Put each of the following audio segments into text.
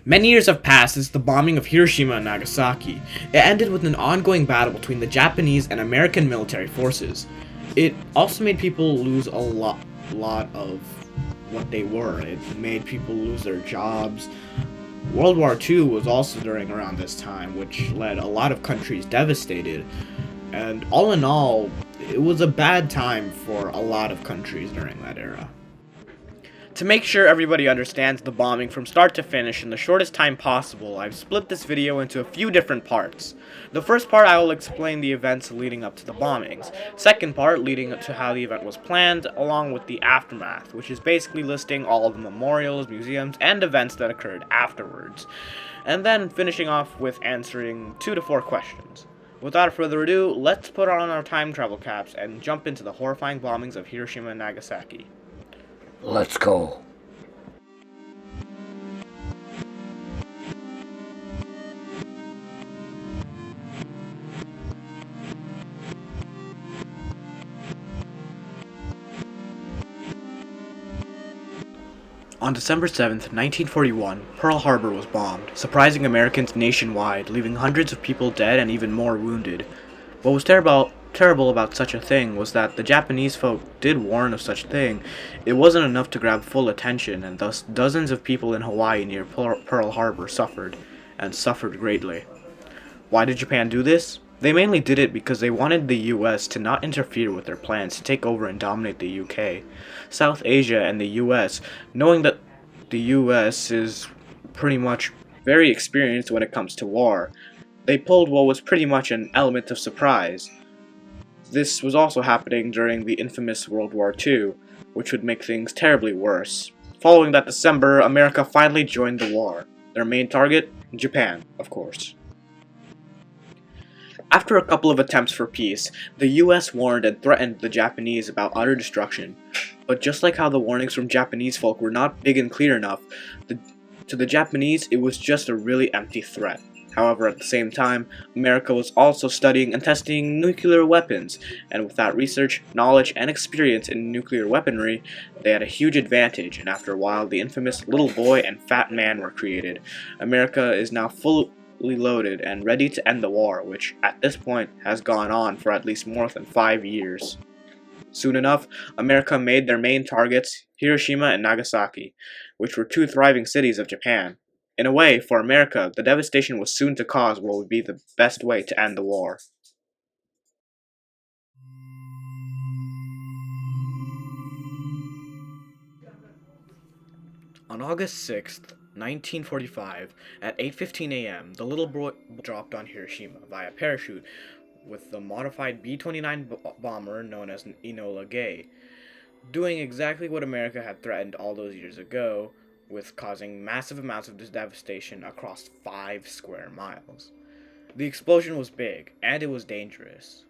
Many years have passed since the bombing of Hiroshima and Nagasaki. It ended with an ongoing battle between the Japanese and American military forces. It also made people lose a lot of what they were. It made people lose their jobs. World War II was also during around this time, which led a lot of countries devastated. And all in all, it was a bad time for a lot of countries during that era. To make sure everybody understands the bombing from start to finish in the shortest time possible, I've split this video into a few different parts. The first part I will explain the events leading up to the bombings. Second part leading up to how the event was planned, along with the aftermath, which is basically listing all of the memorials, museums, and events that occurred afterwards. And then finishing off with answering 2 to 4 questions. Without further ado, let's put on our time travel caps and jump into the horrifying bombings of Hiroshima and Nagasaki. Let's go. On December 7th, 1941, Pearl Harbor was bombed, surprising Americans nationwide, leaving hundreds of people dead and even more wounded. What was terrible about such a thing was that the Japanese folk did warn of such a thing. It wasn't enough to grab full attention, and thus dozens of people in Hawaii near Pearl Harbor suffered, and suffered greatly. Why did Japan do this? They mainly did it because they wanted the US to not interfere with their plans to take over and dominate the UK, South Asia, and the US, knowing that the US is pretty much very experienced when it comes to war. They pulled what was pretty much an element of surprise. This was also happening during the infamous World War II, which would make things terribly worse. Following that December, America finally joined the war. Their main target? Japan, of course. After a couple of attempts for peace, the US warned and threatened the Japanese about utter destruction. But just like how the warnings from Japanese folk were not big and clear enough, to the Japanese it was just a really empty threat. However, at the same time, America was also studying and testing nuclear weapons, and with that research, knowledge, and experience in nuclear weaponry, they had a huge advantage, and after a while, the infamous Little Boy and Fat Man were created. America is now fully loaded and ready to end the war, which, at this point, has gone on for at least more than 5 years. Soon enough, America made their main targets Hiroshima and Nagasaki, which were 2 thriving cities of Japan. In a way, for America, the devastation was soon to cause what would be the best way to end the war. On August 6th, 1945, at 8:15 a.m., the little boy dropped on Hiroshima via parachute with the modified B-29 bomber known as an Enola Gay, doing exactly what America had threatened all those years ago, with causing massive amounts of devastation across 5 square miles. The explosion was big, and it was dangerous.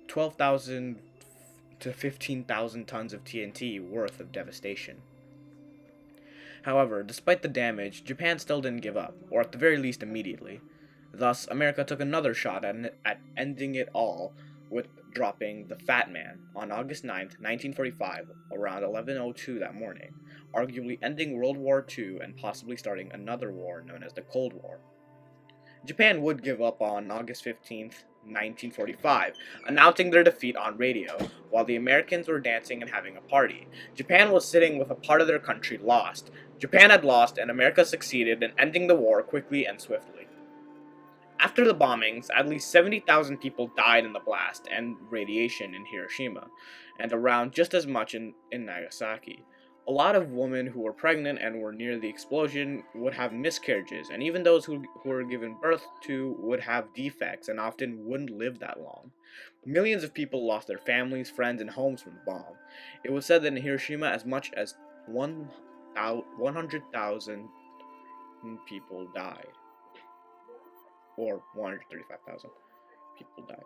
12,000 to 15,000 tons of TNT worth of devastation. However, despite the damage, Japan still didn't give up, or at the very least immediately. Thus, America took another shot at ending it all with dropping the Fat Man on August 9th, 1945, around 11:02 that morning, arguably ending World War II and possibly starting another war known as the Cold War. Japan would give up on August 15th, 1945, announcing their defeat on radio, while the Americans were dancing and having a party. Japan was sitting with a part of their country lost. Japan had lost, and America succeeded in ending the war quickly and swiftly. After the bombings, at least 70,000 people died in the blast and radiation in Hiroshima, and around just as much in Nagasaki. A lot of women who were pregnant and were near the explosion would have miscarriages, and even those who were given birth to would have defects and often wouldn't live that long. Millions of people lost their families, friends, and homes from the bomb. It was said that in Hiroshima as much as 100,000 people died. Or 135,000 people died.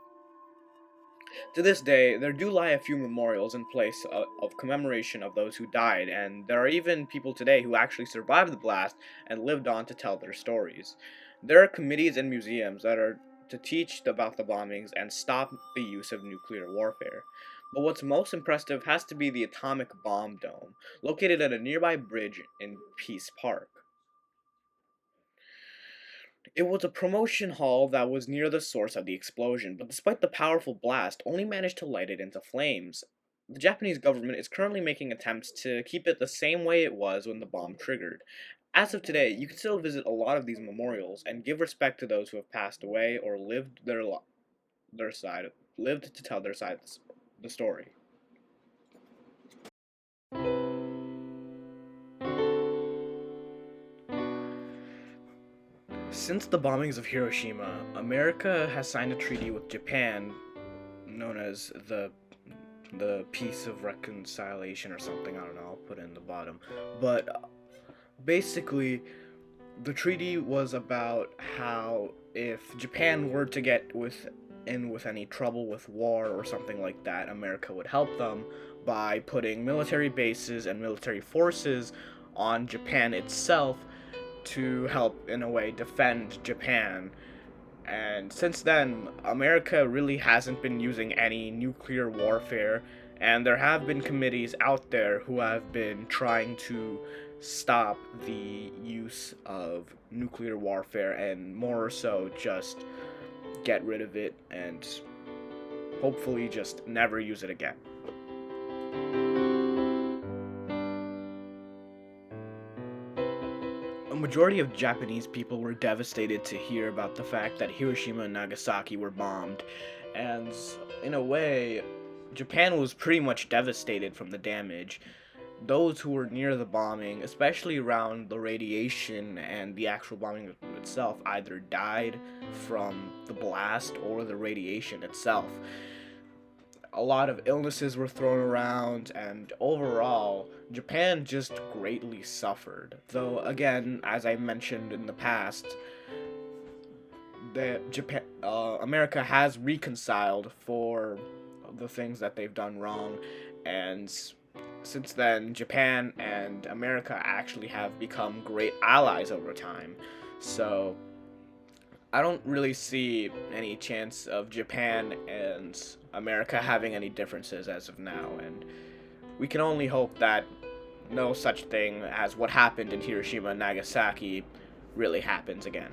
To this day, there do lie a few memorials in place of commemoration of those who died, and there are even people today who actually survived the blast and lived on to tell their stories. There are committees and museums that are to teach about the bombings and stop the use of nuclear warfare. But what's most impressive has to be the atomic bomb dome, located at a nearby bridge in Peace Park. It was a promotion hall that was near the source of the explosion, but despite the powerful blast, only managed to light it into flames. The Japanese government is currently making attempts to keep it the same way it was when the bomb triggered. As of today, you can still visit a lot of these memorials and give respect to those who have passed away or their side lived to tell their side of the story. Since the bombings of Hiroshima, America has signed a treaty with Japan known as the Peace of Reconciliation or something. I don't know. I'll put it in the bottom. But basically, the treaty was about how if Japan were to get with any trouble with war or something like that, America would help them by putting military bases and military forces on Japan itself to help in a way defend Japan. And since then, America really hasn't been using any nuclear warfare, and there have been committees out there who have been trying to stop the use of nuclear warfare and more so just get rid of it and hopefully just never use it again. A majority of Japanese people were devastated to hear about the fact that Hiroshima and Nagasaki were bombed, and in a way, Japan was pretty much devastated from the damage. Those who were near the bombing, especially around the radiation and the actual bombing itself, either died from the blast or the radiation itself. A lot of illnesses were thrown around, and overall, Japan just greatly suffered. Though, again, as I mentioned in the past, America has reconciled for the things that they've done wrong, and since then, Japan and America actually have become great allies over time. So, I don't really see any chance of Japan and America having any differences as of now, and we can only hope that no such thing as what happened in Hiroshima and Nagasaki really happens again.